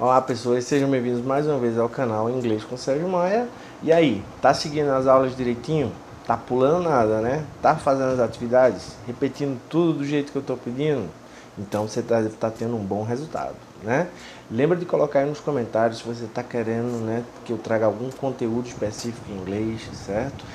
Olá pessoas, sejam bem-vindos mais uma vez ao canal Inglês com Sérgio Maia. E aí, tá seguindo as aulas direitinho? Tá pulando nada, né? Tá fazendo as atividades? Repetindo tudo do jeito que eu tô pedindo? Então você tá tendo um bom resultado, né? Lembra de colocar aí nos comentários se você tá querendo, né, que eu traga algum conteúdo específico em inglês, certo?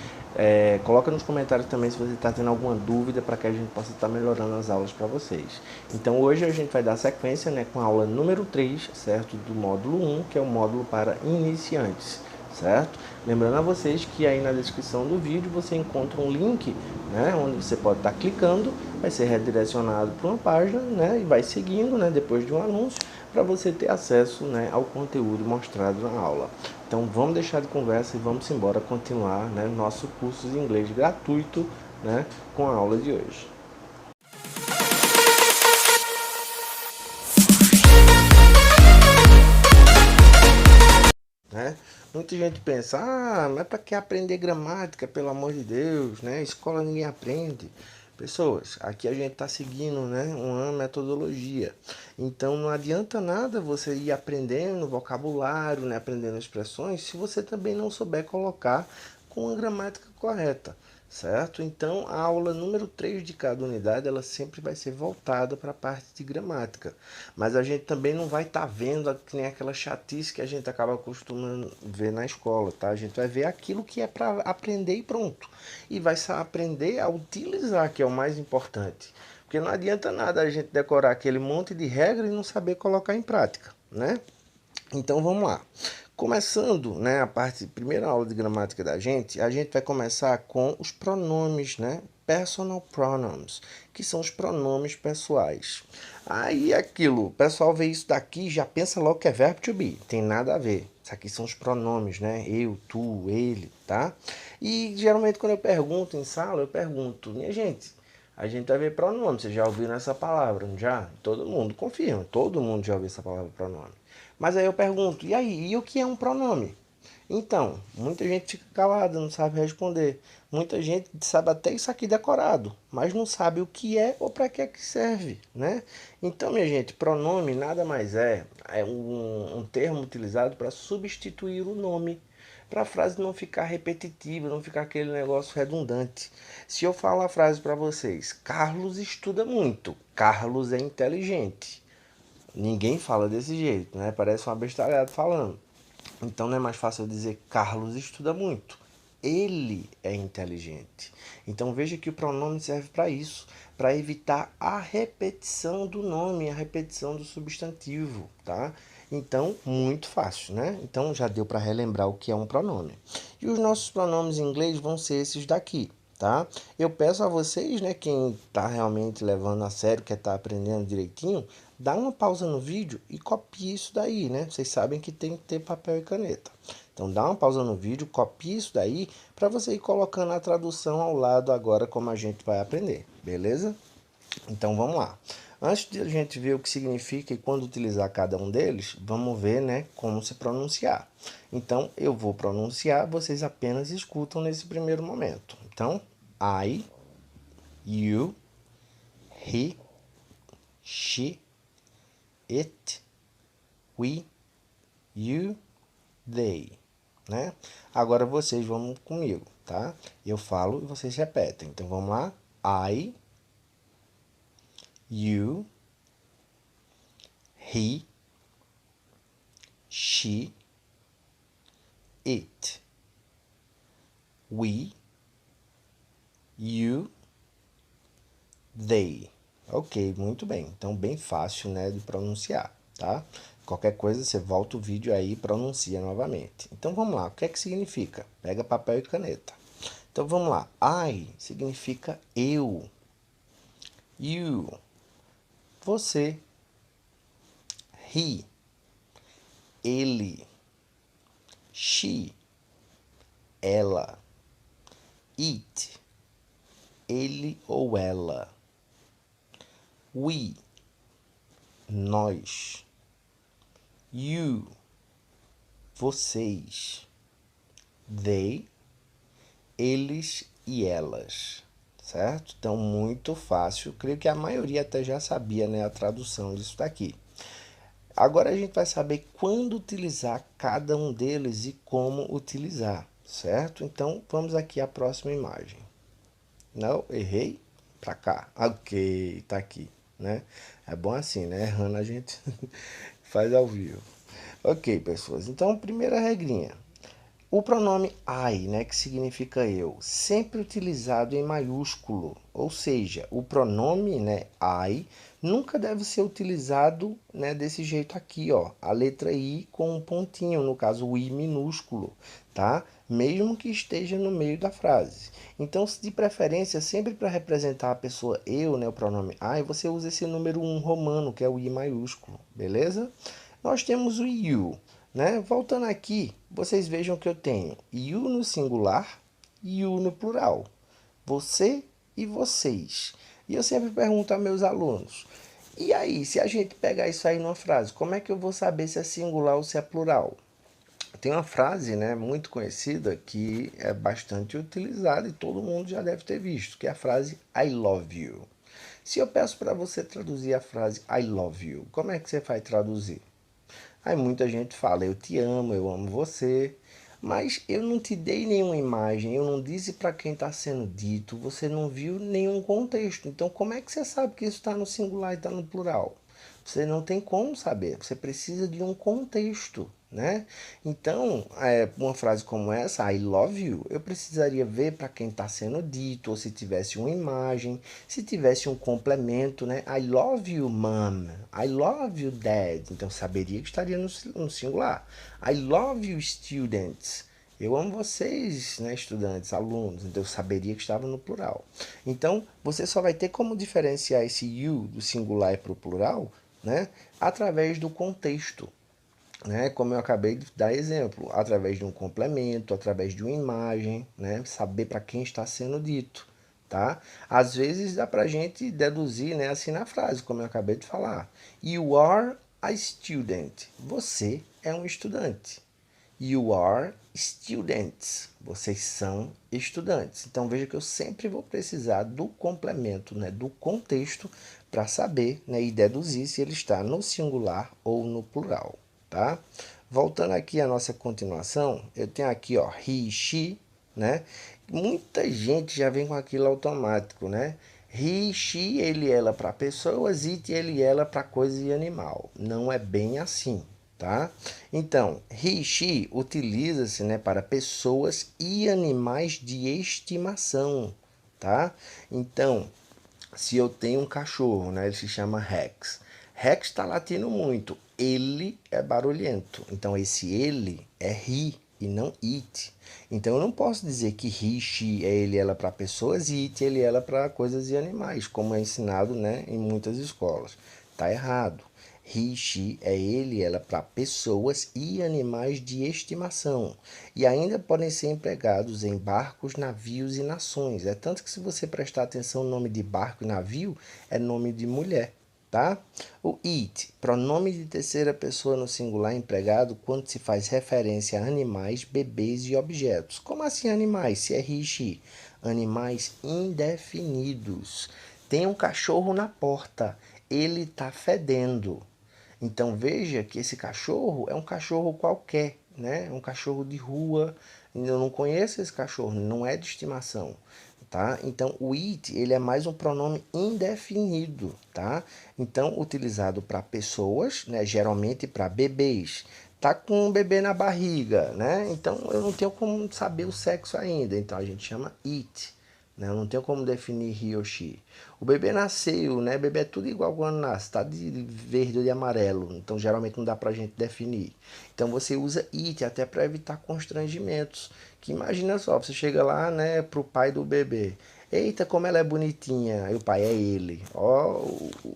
Coloca nos comentários também se você está tendo alguma dúvida para que a gente possa estar melhorando as aulas para vocês. Então hoje a gente vai dar sequência, né, com a aula número 3, certo? Do módulo 1, que é o módulo para iniciantes, certo? Lembrando a vocês que aí na descrição do vídeo você encontra um link, né, onde você pode estar clicando, vai ser redirecionado para uma página, né, e vai seguindo, né, depois de um anúncio, para você ter acesso, né, ao conteúdo mostrado na aula. Então vamos deixar de conversa e vamos embora continuar, né, nosso curso de inglês gratuito, né, com a aula de hoje. Né? Muita gente pensa, mas para que aprender gramática, pelo amor de Deus, né? Escola ninguém aprende. Pessoas, aqui a gente está seguindo, né, uma metodologia. Então não adianta nada você ir aprendendo vocabulário, né, aprendendo expressões, se você também não souber colocar com a gramática correta, certo? Então a aula número 3 de cada unidade, ela sempre vai ser voltada para a parte de gramática. Mas a gente também não vai estar vendo que nem aquela chatice que a gente acaba acostumando ver na escola, tá? A gente vai ver aquilo que é para aprender e pronto. E vai aprender a utilizar, que é o mais importante. Porque não adianta nada a gente decorar aquele monte de regra e não saber colocar em prática, né? Então vamos lá. Começando, né, primeira aula de gramática da gente, a gente vai começar com os pronomes, né? Personal pronouns, que são os pronomes pessoais. Aí aquilo, o pessoal vê isso daqui e já pensa logo que é verbo to be, tem nada a ver. Isso aqui são os pronomes, né? Eu, tu, ele, tá? E geralmente quando eu pergunto em sala, eu pergunto, minha gente, a gente vai ver pronome, vocês já ouviram essa palavra, não já? Todo mundo confirma, todo mundo já ouviu essa palavra pronome. Mas aí eu pergunto, e aí, e o que é um pronome? Então, muita gente fica calada, não sabe responder. Muita gente sabe até isso aqui decorado, mas não sabe o que é ou para que é que serve, né? Então, minha gente, pronome nada mais é um termo utilizado para substituir o nome, para a frase não ficar repetitiva, não ficar aquele negócio redundante. Se eu falar a frase para vocês, Carlos estuda muito, Carlos é inteligente. Ninguém fala desse jeito, né? Parece um abestalhado falando. Então não é mais fácil eu dizer Carlos estuda muito. Ele é inteligente. Então veja que o pronome serve para isso, para evitar a repetição do nome, a repetição do substantivo, tá? Então, muito fácil, né? Então já deu para relembrar o que é um pronome. E os nossos pronomes em inglês vão ser esses daqui, tá? Eu peço a vocês, né, quem está realmente levando a sério, quer estar aprendendo direitinho, dá uma pausa no vídeo e copie isso daí, né? Vocês sabem que tem que ter papel e caneta. Então dá uma pausa no vídeo, copie isso daí para você ir colocando a tradução ao lado agora como a gente vai aprender, beleza? Então vamos lá. Antes de a gente ver o que significa e quando utilizar cada um deles, vamos ver, né, como se pronunciar. Então eu vou pronunciar, vocês apenas escutam nesse primeiro momento. Então, I, you, he, she, it, we, you, they, né? Agora vocês vão comigo, tá? Eu falo e vocês repetem. Então vamos lá. I, you, he, she, it, we, you, they. Ok, muito bem. Então bem fácil, né, de pronunciar, tá? Qualquer coisa você volta o vídeo aí e pronuncia novamente. Então vamos lá. O que é que significa? Pega papel e caneta. Então vamos lá. I significa eu. You, você. He, ele. She, ela. It, ele ou ela. We, nós. You, vocês. They, eles e elas. Certo? Então, muito fácil. Creio que a maioria até já sabia, né, a tradução disso daqui. Agora a gente vai saber quando utilizar cada um deles e como utilizar, certo? Então vamos aqui à próxima imagem. Não, errei? Pra cá. Ok, tá aqui, né? É bom assim, né? Errando a gente faz ao vivo. Ok, pessoas. Então, primeira regrinha. O pronome I, né, que significa eu, sempre utilizado em maiúsculo, ou seja, o pronome, né, I, nunca deve ser utilizado, né, desse jeito aqui, ó, a letra I com um pontinho, no caso o I minúsculo, tá? Mesmo que esteja no meio da frase. Então, de preferência, sempre para representar a pessoa eu, né, o pronome I, você usa esse número 1 romano, que é o I maiúsculo, beleza? Nós temos o you, né? Voltando aqui, vocês vejam que eu tenho you no singular e you no plural. Você e vocês. E eu sempre pergunto a meus alunos, e aí, se a gente pegar isso aí numa frase, como é que eu vou saber se é singular ou se é plural? Tem uma frase, né, muito conhecida que é bastante utilizada e todo mundo já deve ter visto, que é a frase I love you. Se eu peço para você traduzir a frase I love you, como é que você vai traduzir? Aí muita gente fala, eu amo você, mas eu não te dei nenhuma imagem, eu não disse para quem está sendo dito, você não viu nenhum contexto. Então, como é que você sabe que isso está no singular e está no plural? Você não tem como saber, você precisa de um contexto, né? Então, uma frase como essa, I love you, eu precisaria ver para quem está sendo dito, ou se tivesse uma imagem, se tivesse um complemento, né? I love you, mom. I love you, dad. Então, saberia que estaria no singular. I love you, students. Eu amo vocês, né, estudantes, alunos. Então, eu saberia que estava no plural. Então, você só vai ter como diferenciar esse you do singular para o plural, né, através do contexto, né, como eu acabei de dar exemplo, através de um complemento, através de uma imagem, né, saber para quem está sendo dito, tá? Às vezes dá para a gente deduzir, né, assim na frase, como eu acabei de falar. You are a student. Você é um estudante. You are students. Vocês são estudantes. Então veja que eu sempre vou precisar do complemento, né, do contexto para saber, né, e deduzir se ele está no singular ou no plural, tá? Voltando aqui à nossa continuação, eu tenho aqui, ó, he, she, né? Muita gente já vem com aquilo automático, né? He, she, ele, ela para pessoas, it, ele, ela para coisa e animal. Não é bem assim, tá? Então, he, she utiliza-se, né, para pessoas e animais de estimação, tá? Então, se eu tenho um cachorro, né, ele se chama Rex. Rex está latindo muito. Ele é barulhento. Então, esse ele é he e não it. Então, eu não posso dizer que he, she é ele, ela para pessoas e it, ele, ela para coisas e animais, como é ensinado, né, em muitas escolas. Tá errado. He, she é ele, ela para pessoas e animais de estimação. E ainda podem ser empregados em barcos, navios e nações. É tanto que se você prestar atenção no nome de barco e navio, é nome de mulher, tá? O it, pronome de terceira pessoa no singular empregado quando se faz referência a animais, bebês e objetos. Como assim animais? Se é he, she. Animais indefinidos. Tem um cachorro na porta. Ele está fedendo. Então veja que esse cachorro é um cachorro qualquer, né? É um cachorro de rua. Eu não conheço esse cachorro, não é de estimação, tá? Então o it, ele é mais um pronome indefinido, tá? Então utilizado para pessoas, né? Geralmente para bebês. Tá com um bebê na barriga, né? Então eu não tenho como saber o sexo ainda, então a gente chama it. Né? Eu não tenho como definir he ou she. O bebê nasceu, né? O bebê é tudo igual quando nasce, tá de verde ou de amarelo. Então geralmente não dá pra gente definir. Então você usa it até para evitar constrangimentos. Que imagina só, você chega lá, né, pro pai do bebê. Eita, como ela é bonitinha. E o pai é ele. Ó,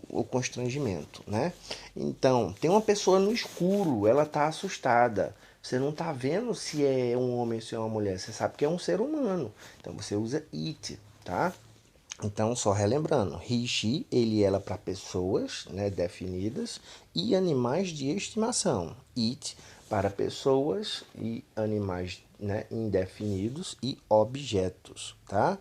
o constrangimento, né? Então, tem uma pessoa no escuro, ela tá assustada. Você não está vendo se é um homem ou se é uma mulher. Você sabe que é um ser humano. Então você usa it, tá? Então, só relembrando, he, she, ele, ela para pessoas, né, definidas e animais de estimação. It para pessoas e animais, né, indefinidos e objetos, tá?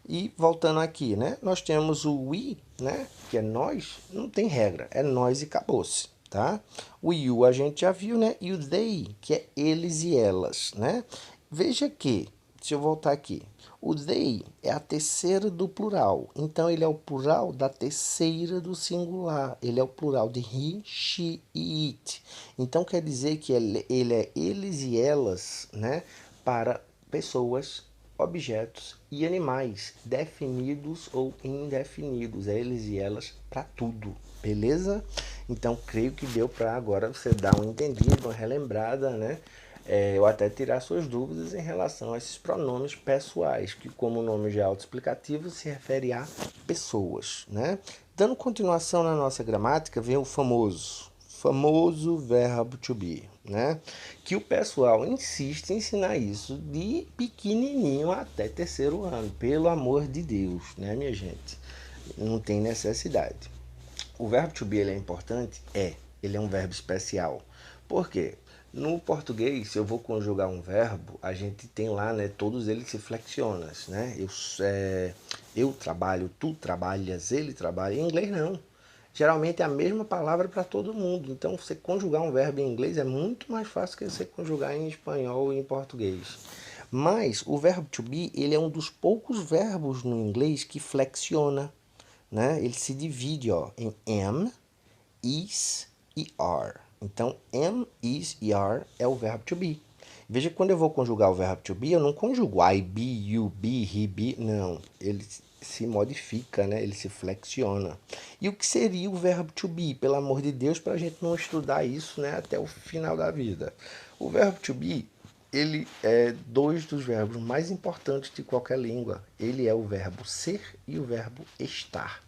E voltando aqui, né, nós temos o we, né, que é nós, não tem regra, é nós e acabou-se, tá? O you a gente já viu, né? E o they, que é eles e elas, né? Veja que, deixa eu voltar aqui. O they é a terceira do plural. Então, ele é o plural da terceira do singular. Ele é o plural de he, she e it. Então, quer dizer que ele é eles e elas, né? Para pessoas, objetos e animais, definidos ou indefinidos. É eles e elas para tudo. Beleza? Então, creio que deu para agora você dar um entendido, uma relembrada, né? Ou até tirar suas dúvidas em relação a esses pronomes pessoais, que como o nome já é autoexplicativo, se refere a pessoas, né? Dando continuação na nossa gramática, vem o famoso verbo to be, né? Que o pessoal insiste em ensinar isso de pequenininho até terceiro ano, pelo amor de Deus, né, minha gente? Não tem necessidade. O verbo to be ele é importante? Ele é um verbo especial. Por quê? No português, se eu vou conjugar um verbo, a gente tem lá, né, todos eles se flexionam, né? Eu trabalho, tu trabalhas, ele trabalha. Em inglês, não. Geralmente é a mesma palavra para todo mundo. Então, você conjugar um verbo em inglês é muito mais fácil que você conjugar em espanhol e em português. Mas o verbo to be, ele é um dos poucos verbos no inglês que flexiona, né? Ele se divide, ó, em am, is e are. Então, am, is e are é o verbo to be. Veja que quando eu vou conjugar o verbo to be, eu não conjugo I be, you be, he be. Não, ele se modifica, né? Ele se flexiona. E o que seria o verbo to be? Pelo amor de Deus, para a gente não estudar isso, né, até o final da vida. O verbo to be, ele é dois dos verbos mais importantes de qualquer língua. Ele é o verbo ser e o verbo estar.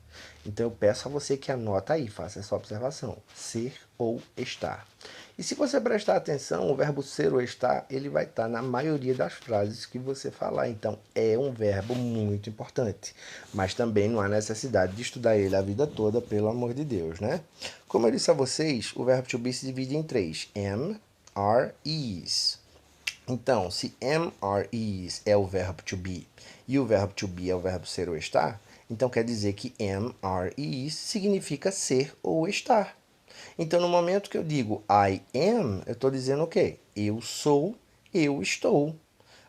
Então eu peço a você que anota aí, faça essa observação. Ser ou estar. E se você prestar atenção, o verbo ser ou estar, ele vai estar na maioria das frases que você falar. Então é um verbo muito importante. Mas também não há necessidade de estudar ele a vida toda, pelo amor de Deus, né? Como eu disse a vocês, o verbo to be se divide em três. Am, are e is. Então, se am, are, is é o verbo to be e o verbo to be é o verbo ser ou estar, então quer dizer que am, are e is significa ser ou estar. Então, no momento que eu digo I am, eu estou dizendo o quê? Eu sou, eu estou.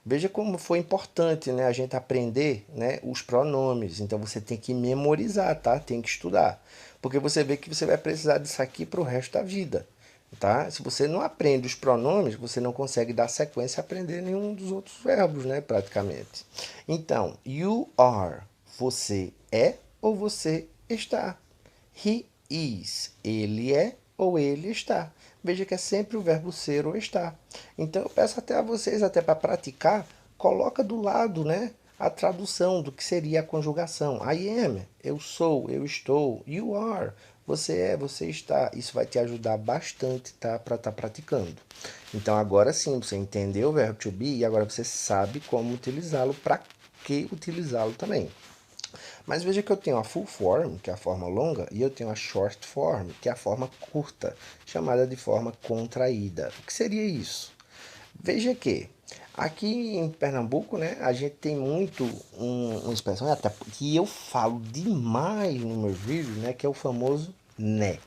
Veja como foi importante, né, a gente aprender, né, os pronomes. Então, você tem que memorizar, tá? Tem que estudar. Porque você vê que você vai precisar disso aqui para o resto da vida. Tá? Se você não aprende os pronomes, você não consegue dar sequência a aprender nenhum dos outros verbos, né, praticamente. Então, you are, você é ou você está. He is, ele é ou ele está. Veja que é sempre o verbo ser ou estar. Então, eu peço até a vocês, até para praticar, coloca do lado, né, a tradução do que seria a conjugação. I am, eu sou, eu estou. You are, você é, você está. Isso vai te ajudar bastante, tá? Para estar praticando. Então agora sim, você entendeu o verbo to be e agora você sabe como utilizá-lo, para que utilizá-lo também. Mas veja que eu tenho a full form, que é a forma longa, e eu tenho a short form, que é a forma curta, chamada de forma contraída. O que seria isso? Veja que aqui em Pernambuco, né, a gente tem muito uma expressão até que eu falo demais nos meus vídeos, né, que é o famoso né.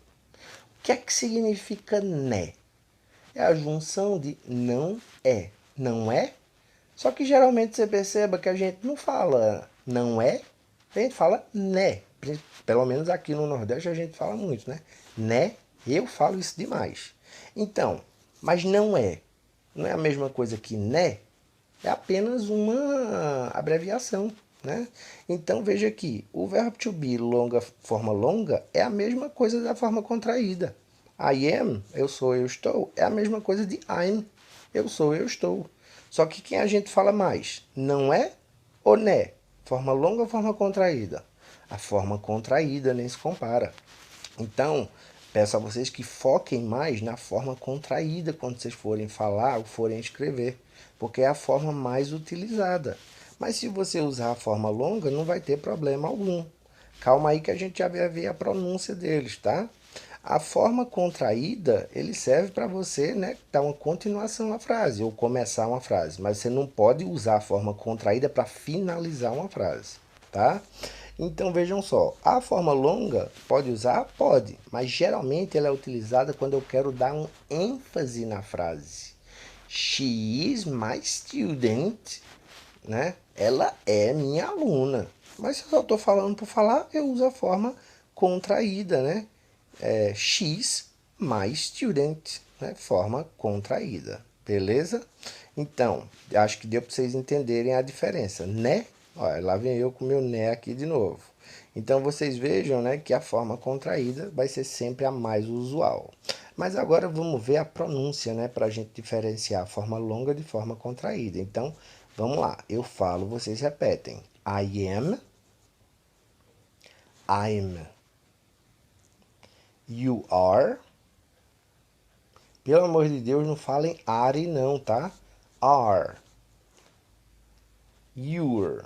O que é que significa né? É a junção de não é. Não é? Só que geralmente você perceba que a gente não fala não é, a gente fala né. Pelo menos aqui no Nordeste a gente fala muito, né? Né? Eu falo isso demais. Então, mas não é. Não é a mesma coisa que né? É apenas uma abreviação, né? Então veja aqui, o verbo to be longa, forma longa, é a mesma coisa da forma contraída. I am, eu sou, eu estou, é a mesma coisa de I'm, eu sou, eu estou. Só que quem a gente fala mais? Não é ou né? Forma longa ou forma contraída? A forma contraída nem se compara. Então, peço a vocês que foquem mais na forma contraída quando vocês forem falar ou forem escrever, porque é a forma mais utilizada. Mas se você usar a forma longa, não vai ter problema algum. Calma aí que a gente já vai ver a pronúncia deles, tá? A forma contraída, ele serve para você, né, dar uma continuação à frase ou começar uma frase, mas você não pode usar a forma contraída para finalizar uma frase, tá? Então vejam só, a forma longa pode usar? Pode, mas geralmente ela é utilizada quando eu quero dar um ênfase na frase. She is my student, né? Ela é minha aluna. Mas se eu só estou falando por falar, eu uso a forma contraída, né? She's my student, né? Forma contraída, beleza? Então, acho que deu para vocês entenderem a diferença, né? Olha, lá vem eu com meu né aqui de novo. Então, vocês vejam, né, que a forma contraída vai ser sempre a mais usual. Mas agora vamos ver a pronúncia, né, para a gente diferenciar a forma longa de forma contraída. Então, vamos lá. Eu falo, vocês repetem. I am, I'm. You are. Pelo amor de Deus, não falem are não, tá? Are. You're.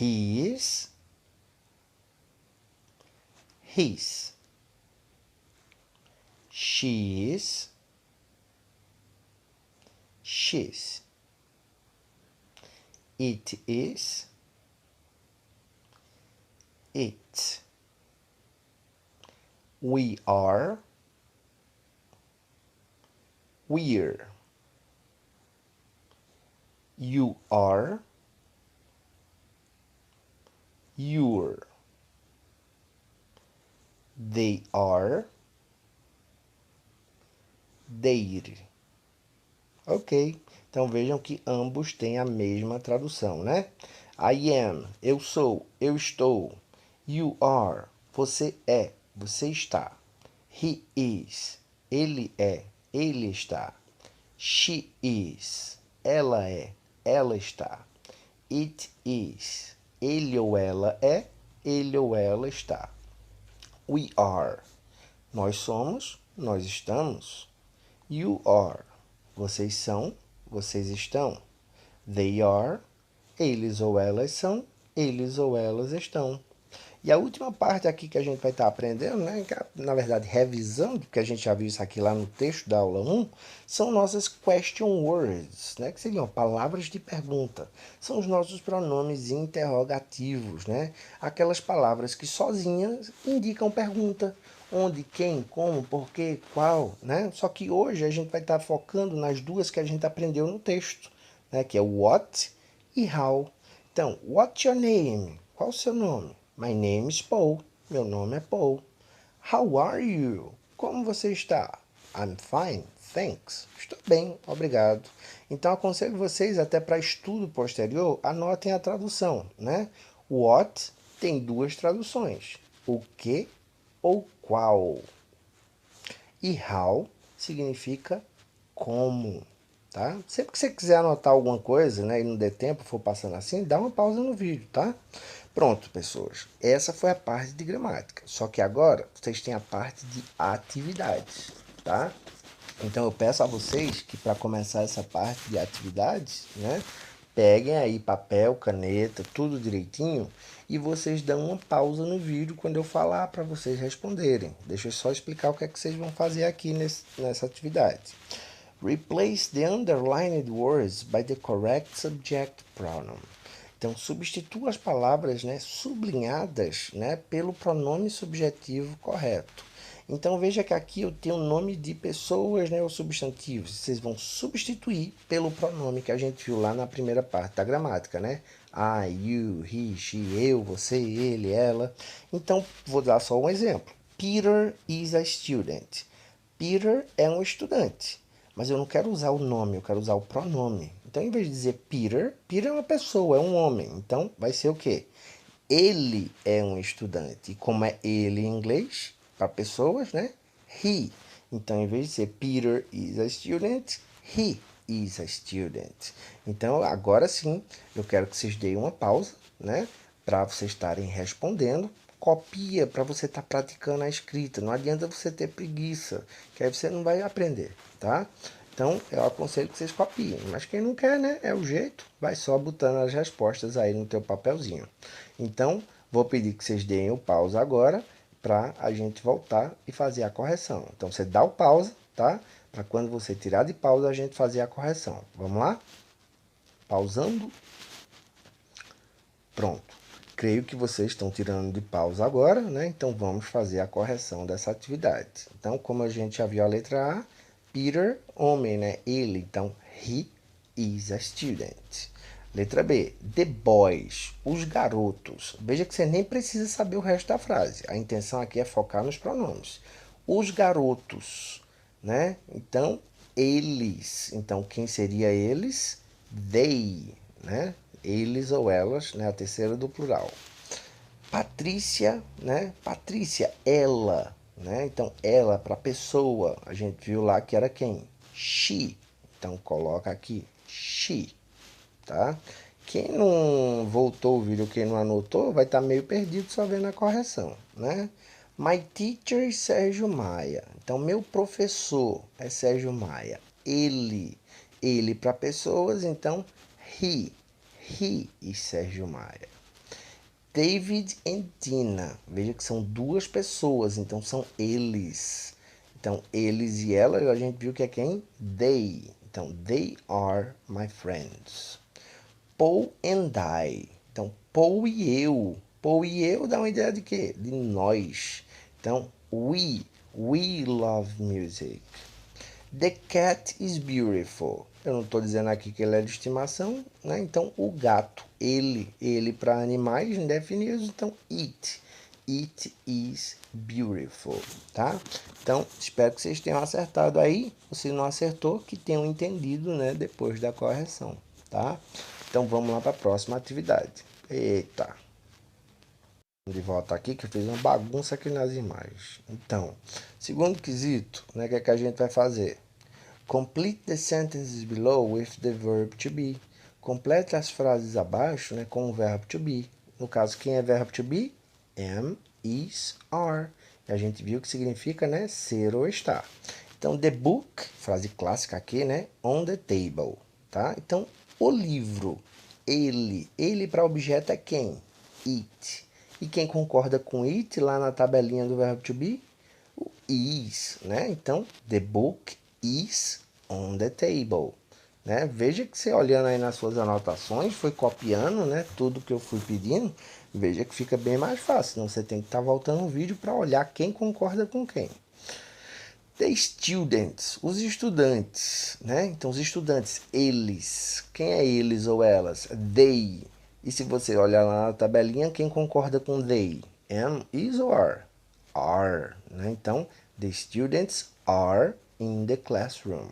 He is. His. She is. She's. It is. It. We are. We're. You are. You're. They are. They're. Ok. Então vejam que ambos têm a mesma tradução, né? I am, eu sou, eu estou. You are, você é, você está. He is, ele é, ele está. She is, ela é, ela está. It is, ele ou ela é, ele ou ela está. We are, nós somos, nós estamos. You are, vocês são, vocês estão. They are, eles ou elas são, eles ou elas estão. E a última parte aqui que a gente vai estar aprendendo, né, que, na verdade revisando, porque a gente já viu isso aqui lá no texto da aula 1, são nossas question words, né, que seriam palavras de pergunta. São os nossos pronomes interrogativos, né, aquelas palavras que sozinhas indicam pergunta. Onde, quem, como, porquê, qual, né? Só que hoje a gente vai estar focando nas duas que a gente aprendeu no texto, né, que é o what e how. Então, what's your name? Qual o seu nome? My name is Paul. Meu nome é Paul. How are you? Como você está? I'm fine, thanks. Estou bem, obrigado. Então, aconselho vocês, até para estudo posterior, anotem a tradução, né? What tem duas traduções. O que ou qual. E how significa como, tá? Sempre que você quiser anotar alguma coisa, né, e não der tempo, for passando assim, dá uma pausa no vídeo, tá? Pronto, pessoas. Essa foi a parte de gramática. Só que agora vocês têm a parte de atividades, tá? Então eu peço a vocês que para começar essa parte de atividades, né, peguem aí papel, caneta, tudo direitinho e vocês dão uma pausa no vídeo quando eu falar para vocês responderem. Deixa eu só explicar o que é que vocês vão fazer aqui nessa atividade. Replace the underlined words by the correct subject pronoun. Então, substitua as palavras, né, sublinhadas, né, pelo pronome subjetivo correto. Então, veja que aqui eu tenho o nome de pessoas, né, ou substantivos. Vocês vão substituir pelo pronome que a gente viu lá na primeira parte da gramática, né? I, you, he, she, eu, você, ele, ela. Então, vou dar só um exemplo. Peter is a student. Peter é um estudante. Mas eu não quero usar o nome, eu quero usar o pronome. Então, em vez de dizer Peter, Peter é uma pessoa, é um homem. Então, vai ser o quê? Ele é um estudante. E como é ele em inglês, para pessoas, né? He. Então, em vez de ser Peter is a student, he is a student. Então, agora sim, eu quero que vocês deem uma pausa, né? Para vocês estarem respondendo. Copia para você estar praticando a escrita. Não adianta você ter preguiça, que aí você não vai aprender, tá? Então, eu aconselho que vocês copiem. Mas quem não quer, né? É o jeito. Vai só botando as respostas aí no teu papelzinho. Então, vou pedir que vocês deem o pausa agora para a gente voltar e fazer a correção. Então, você dá o pausa, tá? Para quando você tirar de pausa, a gente fazer a correção. Vamos lá? Pausando. Pronto. Creio que vocês estão tirando de pausa agora, né? Então vamos fazer a correção dessa atividade. Então, como a gente já viu a letra A, Peter, homem, né? Ele. Então, he is a student. Letra B, the boys, os garotos. Veja que você nem precisa saber o resto da frase. A intenção aqui é focar nos pronomes. Os garotos, né? Então, eles. Então, quem seria eles? They, né? Eles ou elas, né? A terceira do plural. Patrícia, né? Patrícia, ela, né? Então, ela para pessoa. A gente viu lá que era quem? She. Então, coloca aqui she, tá? Quem não voltou o vídeo, quem não anotou, vai estar meio perdido só vendo a correção, né? My teacher is Sérgio Maia. Então, meu professor é Sérgio Maia. Ele para pessoas, então, he is Sérgio Maia. David e Tina. Veja que são duas pessoas, então são eles. Então, eles e ela, a gente viu que é quem? They. Então, they are my friends. Paul and I. Então, Paul e eu. Paul e eu dá uma ideia de quê? De nós. Então, we love music. The cat is beautiful. Eu não estou dizendo aqui que ele é de estimação, né? Então, o gato, ele para animais indefinidos, então, it is beautiful, tá? Então, espero que vocês tenham acertado aí. Se não acertou, que tenham entendido, né? Depois da correção, tá? Então, vamos lá para a próxima atividade. Eita! De volta aqui que eu fiz uma bagunça aqui nas imagens. Então, segundo quesito, né? O que é que a gente vai fazer? Complete the sentences below with the verb to be. Complete as frases abaixo, né, com o verbo to be. No caso, quem é verbo to be? Am, is, are. E a gente viu que significa, né, ser ou estar. Então, the book, frase clássica aqui, né, on the table, tá? Então, o livro, ele para objeto é quem? It. E quem concorda com it lá na tabelinha do verbo to be? O is, né? Então, the book is on the table, né? Veja que você olhando aí nas suas anotações, foi copiando, né? Tudo que eu fui pedindo, veja que fica bem mais fácil. Senão você tem que estar voltando o vídeo para olhar quem concorda com quem. The students, os estudantes, né? Então, os estudantes, eles. Quem é eles ou elas? They. E se você olhar lá na tabelinha, quem concorda com they? Am, is or are? Are, né? Então, the students are in the classroom.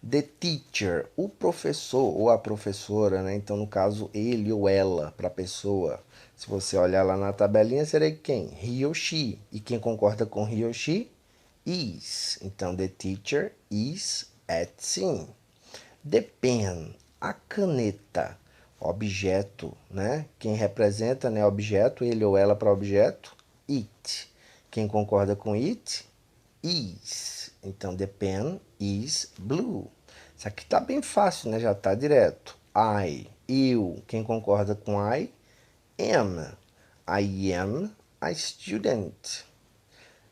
The teacher, o professor ou a professora, né? Então, no caso, ele ou ela para a pessoa. Se você olhar lá na tabelinha, seria quem? He ou she. E quem concorda com he ou she? Is. Então, the teacher is at sim. The pen, a caneta, objeto, né? Quem representa, né, objeto, ele ou ela para objeto, it. Quem concorda com it? Is. Então, the pen is blue. Isso aqui tá bem fácil, né? Já tá direto. Eu. Quem concorda com I? Am. I am a student.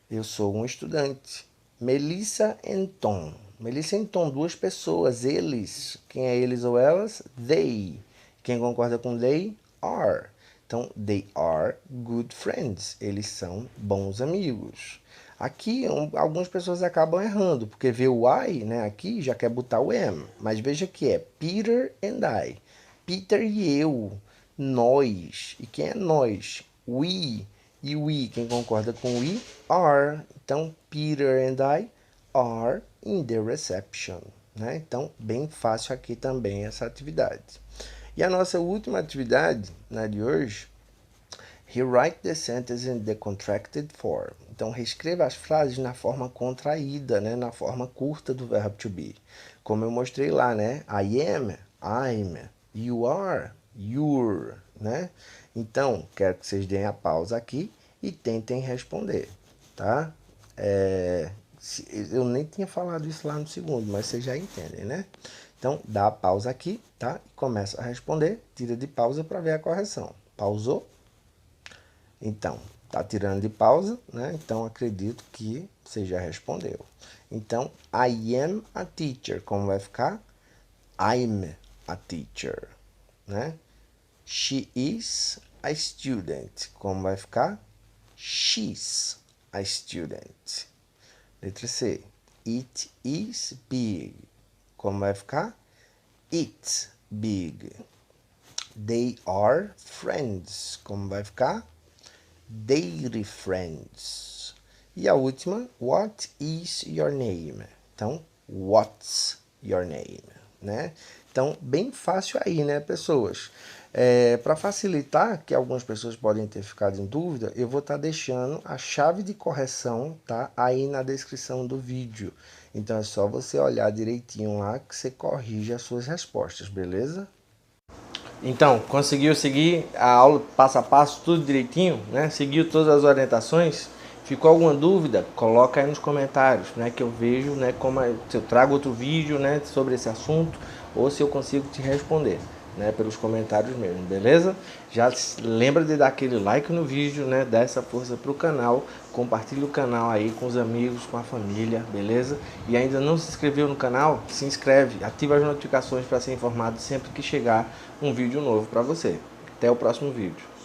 Eu sou um estudante. Melissa e Tom. Melissa e Tom, duas pessoas. Eles. Quem é eles ou elas? They. Quem concorda com they? Are. Então, they are good friends. Eles são bons amigos. Aqui, algumas pessoas acabam errando, porque vê o I, né, aqui, já quer botar o am. Mas veja que é Peter and I. Peter e eu. Nós. E quem é nós? We. E we, quem concorda com we, are. Então, Peter and I are in the reception, né? Então, bem fácil aqui também essa atividade. E a nossa última atividade, né, de hoje, rewrite the sentence in the contracted form. Então, reescreva as frases na forma contraída, né, na forma curta do verbo to be. Como eu mostrei lá, né? I am, I'm, you are, you're, né? Então, quero que vocês deem a pausa aqui e tentem responder, tá? Eu nem tinha falado isso lá no segundo, mas vocês já entendem, né? Então, dá a pausa aqui, tá? E começa a responder, tira de pausa para ver a correção. Pausou? Então, tá tirando de pausa, né? Então, acredito que você já respondeu. Então, I am a teacher. Como vai ficar? I'm a teacher, né? She is a student. Como vai ficar? She's a student. Letra C. It is big. Como vai ficar? It's big. They are friends. Como vai ficar? They're friends. E a última, what is your name? Então, what's your name, né? Então, bem fácil aí, né, pessoas? Para facilitar, que algumas pessoas podem ter ficado em dúvida, eu vou estar deixando a chave de correção, tá? Aí na descrição do vídeo. Então, é só você olhar direitinho lá que você corrige as suas respostas, beleza? Então, conseguiu seguir a aula passo a passo, tudo direitinho, né? Seguiu todas as orientações? Ficou alguma dúvida? Coloca aí nos comentários, né? Que eu vejo, né? Se eu trago outro vídeo, né? Sobre esse assunto, ou se eu consigo te responder, né? Pelos comentários mesmo, beleza? Já lembra de dar aquele like no vídeo, né? Dá essa força pro canal, compartilha o canal aí com os amigos, com a família, beleza? E ainda não se inscreveu no canal? Se inscreve, ativa as notificações para ser informado sempre que chegar um vídeo novo para você. Até o próximo vídeo.